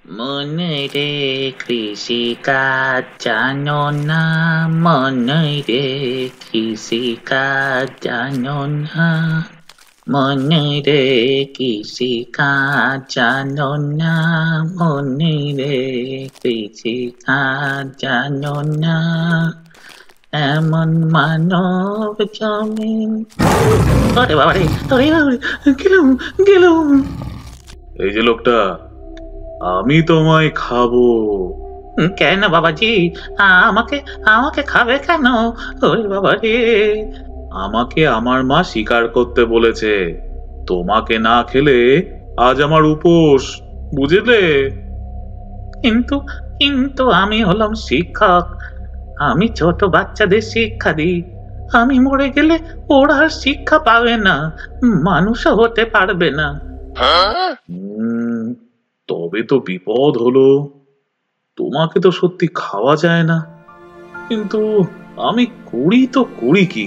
মনে রে কৃষিকাজ জানো না, মনে রে কৃষিকাজ জানো না, মনে রে কৃষিকাজ জানো না, মনে রে কৃষিকাজ জানো না, এমন মানব জমিন। ওরে বাবা রে, ওরে বাবা রে, গেলুম গেলুম। এই যে লোকটা, আমি তোমায় খাবো। কেন বাবাজি? আমাকে আমাকে খাবে কেন? ওরে বাবা রে! আমাকে আমার মা শিকার করতে বলেছে। তোমাকে না খেলে আজ আমার উপোস, বুঝলে? কিন্তু কিন্তু আমি হলাম শিক্ষক। আমি ছোট বাচ্চাদের শিক্ষা দিই। আমি মরে গেলে ওরা আর শিক্ষা পাবে না, মানুষও হতে পারবে না। উম, তবে তো বিপদ হলো। তোমাকে তো সত্যি খাওয়া যায় না, কিন্তু আমি করি কি?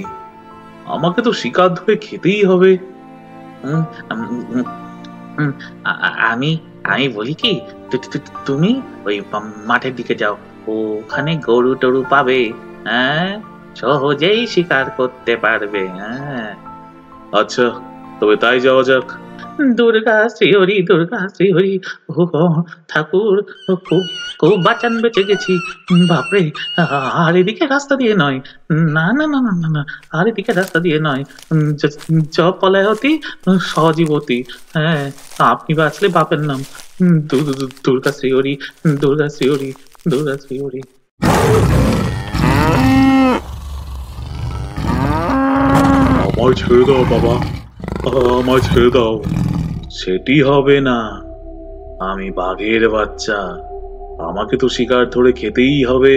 আমাকে তো শিকার ধরে খেতেই হবে। উম, উম, উম, উম, আমি আমি বলি কি, তুমি ওই মাঠের দিকে যাও। ওখানে গরু টরু পাবে। হ্যাঁ, সহজেই শিকার করতে পারবে। হ্যাঁ। আচ্ছা, তবে তাই যাওয়া যাক। দুর্গা শ্রীহরি, দুর্গা শ্রীহরি। ও ঠাকুর, ও খুব খুব বাঁচান, বেঁচে গেছি। বাপরে! আর এদিকে রাস্তা দিয়ে নয়। না না না না না না, আর এদিকে রাস্তা দিয়ে নয়। জপলায়তী সহজীবতী। হ্যাঁ, আপনি বাঁচলে বাপের নাম। দুর্গা শ্রীহরি, দুর্গা শ্রীহরি, দুর্গা শ্রীহরি। আমায় ছেড়ে দাও বাবা, আমায় ছেড়ে দাও। সেটি হবে না, আমি বাঘের বাচ্চা, আমাকে তো শিকার ধরে খেতেই হবে।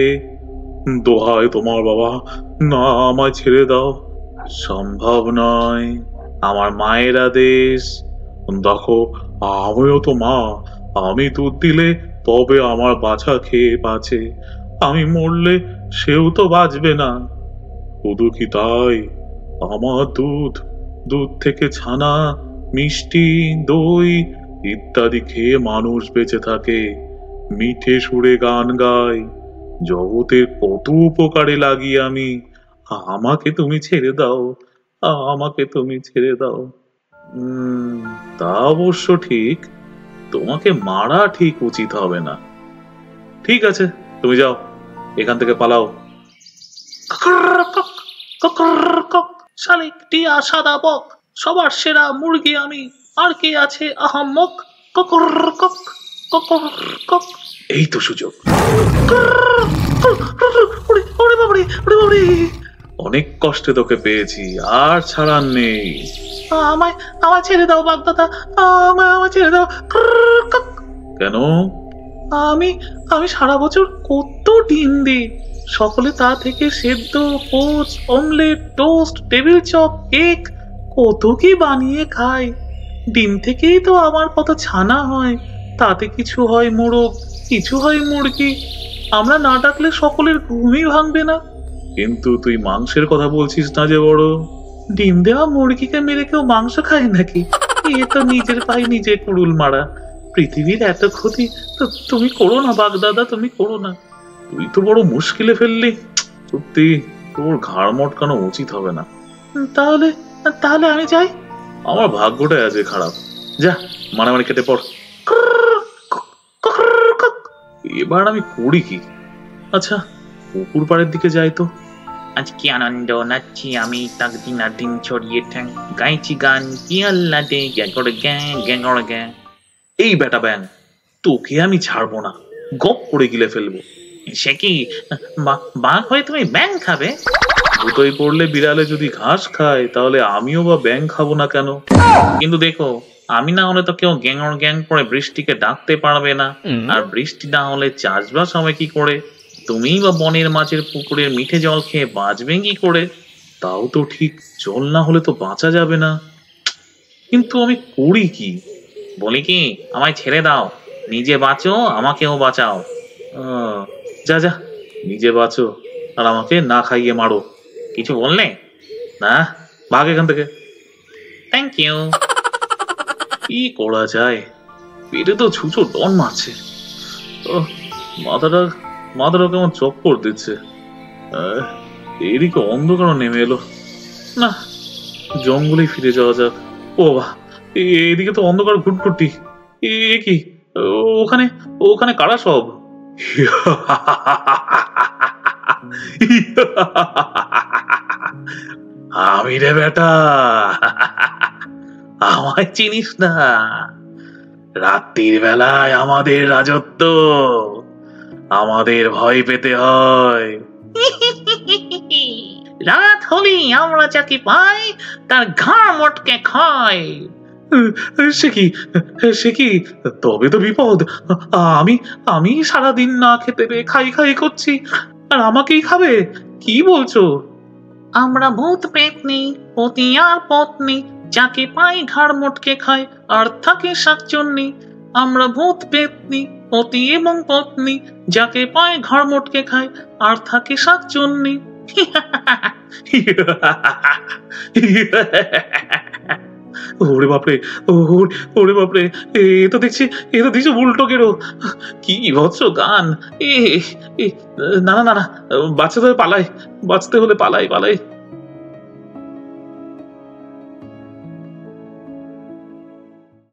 দোহাই তোমার বাবা, না, আমায় ছেড়ে দাও। সম্ভব নয়, আমার মায়ের আদেশ। দেখো, আমিও তো মা, আমি দুধ দিলে তবে আমার বাছা খেয়ে বাঁচে, আমি মরলে সেও তো বাঁচবে না। শুধু কি তাই, আমার দুধ, দুধ থেকে ছানা, মিষ্টি, দই ইত্যাদি খেয়ে মানুষ বেঁচে থাকে, মিঠে সুরে গান গায়, জগতের কত উপকারে লাগি আমি। আমাকে তুমি ছেড়ে দাও, আমাকে তুমি ছেড়ে দাও। উম, তা অবশ্য ঠিক, তোমাকে মারা ঠিক উচিত হবে না। ঠিক আছে, তুমি যাও, এখান থেকে পালাও। ককরকক, ককরকক, শালিক টিয়া সাদা বক, সবার সেরা মুরগি আমি। আর কে আছে আহাম্মক? ককরকক, ককরকক। এই তো সুযোগ। ওরে ওরে বাবারে, ওরে বাবারে! অনেক কষ্টে তোকে পেয়েছি, আর ছাড়ার নেই। আমায় আমায় ছেড়ে দাও বাগদাদা, আমায় আমায় ছেড়ে দাও। ককরকক। কেন? আমি আমি সারা বছর কত ডিম দিই। সকলে তা থেকে সেদ্ধ, পোচ, অমলেট, টোস্ট, টেবিল চপ, কেক কত কি বানিয়ে খায়। ডিম থেকেই তো আমার কত ছানা হয়। তাতে কিছু হয় মোরগ, কিছু হয় মুরগি। আমরা না ডাকলে সকলের ঘুমই ভাঙবে না। কিন্তু তুই মাংসের কথা বলছিস না যে বড়? ডিম দেওয়া মুরগিকে মেরে কেউ মাংস খায় নাকি? এ তো নিজের পায়ে নিজে কুড়ুল মারা। পৃথিবীর এত ক্ষতি তো তুমি করো না বাগদাদা, তুমি করো না। তুই তো বড় মুশকিলে ফেললি। সত্যি, তোর ঘাড় মটকানো উচিত হবে না। তাহলে তাহলে আমি যাই। আমার ভাগ্যটাই আজকে খারাপ। যা, মারামারি কেটে পড়। এবার আমি করি কি? আচ্ছা, পুকুর পাড়ের দিকে যাই তো। আজ কি আনন্দ, নাচছি আমি তাক দিন আর দিন ছড়িয়ে ঠ্যাং, গাইছি গান কি আল্লাদে গ্যাগর গ্যাঁ গ্যাগর গ্যাঁ। এই বেটা ব্যাং, তোকে আমি ছাড়বো না, গপ করে গিলে ফেলবো। সে কি, বাঘ হয়ে তুমি ব্যাং খাবে? দুটোই পড়লে বিড়ালে যদি ঘাস খায়, তাহলে আমিও বা ব্যাং খাবো না কেন? কিন্তু দেখো, আমি না হলে তো কেউ গ্যাংর গ্যাং করে বৃষ্টিকে ডাকতে পারবে না। আর বৃষ্টি না হলে চাষবাস হবে কি করে? তুমিই বা বনের মাছের পুকুরের মিঠে জল খেয়ে বাঁচবে কি করে? তাও তো ঠিক, জল না হলে তো বাঁচা যাবে না। কিন্তু আমি করি কি? বলি কি, আমায় ছেড়ে দাও। নিজে বাঁচো, আমাকেও বাঁচাও। আহ, যা যা, নিজে বাঁচো, আর আমাকে না খাইয়ে মারো। কিছু বললে? না, ভাগ এখান থেকে। Thank you. কি করা যায়, পেটে তো ছুঁচো ডন মারছে। ওহ, মাথাটা মাথাটা কেমন চক্কর দিচ্ছে। আহ, এদিকে অন্ধকার নেমে এলো। না, জঙ্গলে ফিরে যাওয়া যাক। ও বাবা, এদিকে তো অন্ধকার ঘুটঘুটি। এ এ কি? ওখানে ওখানে কারা সব? আমি রে বেটা, আমায় চিনিস না? রাত্রির বেলায় আমাদের রাজত্ব, আমাদের ভয় পেতে হয়। রাত হলেই আমরা যাকে পাই তার ঘাড় মটকে খাই। সে কি? সে কি? তবে তো বিপদ। আমি আমি সারাদিন না খেতে পেয়ে খাই খাই করছি, আর আমাকেই খাবে? কি বলছো? আমরা ভূত পেতনি, পতি আর পত্নী, যাকে পাই ঘাড় মটকে খায় আর থাকে শাকচুন্নি। আমরা ভূত পেতনি, পতি এবং পত্নী, যাকে পায় ঘাড় মটকে খায় আর থাকে শাকচুন্নি। ওরে বাপরে, ওরে বাপরে, এ তো দেখছি উল্টো গেরো। কি বিভৎস গান! এ এ না না না না, বাঁচাতে হলে পালাই, বাঁচতে হলে পালাই পালাই।